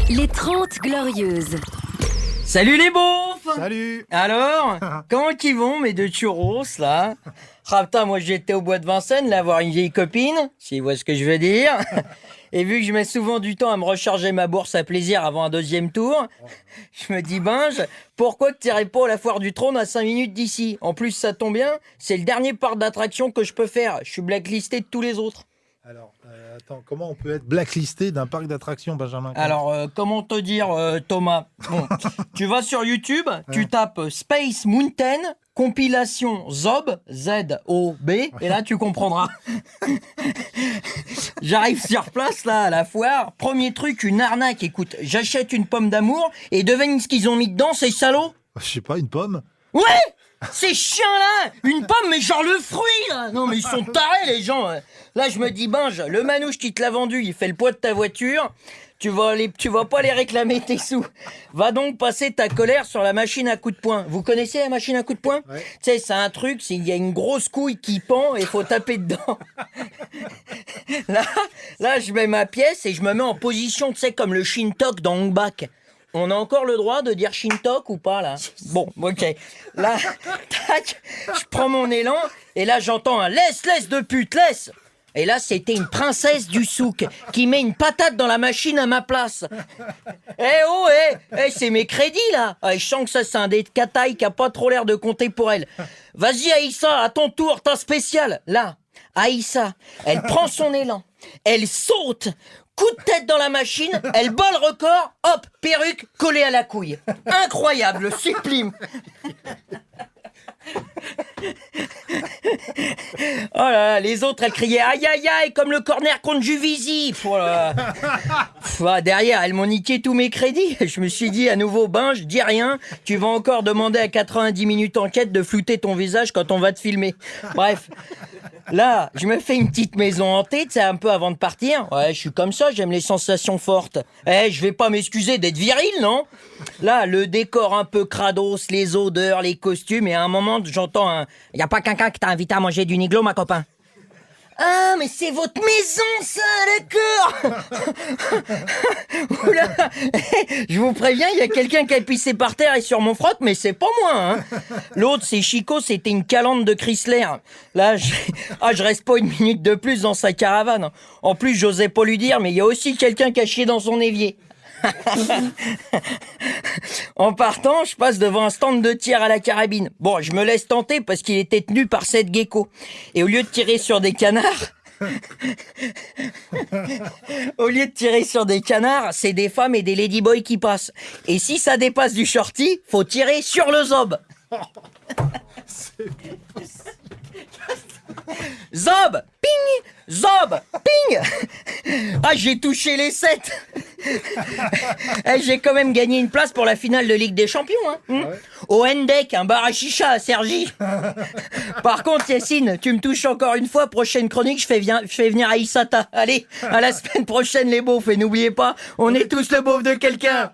Les 30 Glorieuses. Salut les beaufs! Salut! Alors, comment qu'ils vont mes deux churros là? Ah putain, moi j'étais au bois de Vincennes là voir une vieille copine, si vous voyez ce que je veux dire. Et vu que je mets souvent du temps à me recharger ma bourse à plaisir avant un deuxième tour, je me dis Binge, pourquoi que t'irais pas à la foire du trône à 5 minutes d'ici? En plus ça tombe bien, c'est le dernier parc d'attraction que je peux faire, je suis blacklisté de tous les autres. Alors, attends, comment on peut être blacklisté d'un parc d'attractions, Benjamin? Alors, comment te dire, Thomas? Bon, tu vas sur YouTube, tu tapes Space Mountain, compilation Zob, Z-O-B, et là, tu comprendras. J'arrive sur place, là, à la foire. Premier truc, une arnaque. Écoute, j'achète une pomme d'amour, et devine ce qu'ils ont mis dedans, ces salauds? Je sais pas, une pomme? Ouais! Ces chiens-là! Une pomme, mais genre le fruit, là! Non, mais ils sont tarés, les gens! Là, je me dis, Binge, le manouche qui te l'a vendu, il fait le poids de ta voiture. Tu vas pas les réclamer tes sous. Va donc passer ta colère sur la machine à coups de poing. Vous connaissez la machine à coups de poing? Ouais. Tu sais, c'est un truc, il y a une grosse couille qui pend et faut taper dedans. Là, je mets ma pièce et je me mets en position, tu sais, comme le Shintok dans Hong Bak. On a encore le droit de dire Shintok ou pas, là? Bon, ok. Là, tac, je prends mon élan, et là, j'entends un laisse de pute, laisse! Et là, c'était une princesse du souk qui met une patate dans la machine à ma place. C'est mes crédits, là! Je sens que ça, c'est un dé de cataille qui a pas trop l'air de compter pour elle. Vas-y, Aïssa, à ton tour, ta spéciale. Là, Aïssa, elle prend son élan, elle saute, coup de tête dans la machine, elle bat le record, hop, perruque collée à la couille. Incroyable, sublime. Oh là là, les autres elles criaient aïe aïe aïe comme le corner contre Juvisy. Oh là là. Derrière elles m'ont niqué tous mes crédits. Je me suis dit à nouveau Binge, dis rien, tu vas encore demander à 90 minutes enquête de flouter ton visage quand on va te filmer. Bref, là je me fais une petite maison hantée, tu sais, un peu avant de partir. Ouais, je suis comme ça, j'aime les sensations fortes. Je vais pas m'excuser d'être viril, non? Là, le décor un peu crados, les odeurs, les costumes, et à un moment j'entends un... Y a pas quelqu'un qui t'a invité à manger du niglo, ma copain? Ah, mais c'est votre maison, ça, d'accord. Oula. Je vous préviens, il y a quelqu'un qui a pissé par terre et sur mon froc, mais c'est pas moi, hein. L'autre, c'est Chico, c'était une calandre de Chrysler. Là, je reste pas une minute de plus dans sa caravane. En plus, j'osais pas lui dire, mais il y a aussi quelqu'un qui a chié dans son évier. En partant, je passe devant un stand de tir à la carabine. Bon, je me laisse tenter parce qu'il était tenu par 7 geckos. Et au lieu de tirer sur des canards, c'est des femmes et des ladyboys qui passent. Et si ça dépasse du shorty, faut tirer sur le zob. Zob, ping, zob, ping. Ah, j'ai touché les 7. J'ai quand même gagné une place pour la finale de Ligue des Champions, hein. Ouais. Au Hendek, un bar à chicha à Cergy. Par contre, Yacine, tu me touches encore une fois, prochaine chronique, je fais venir Aïssata. Allez, à la semaine prochaine les beaufs, et n'oubliez pas, on est tous le beauf de quelqu'un.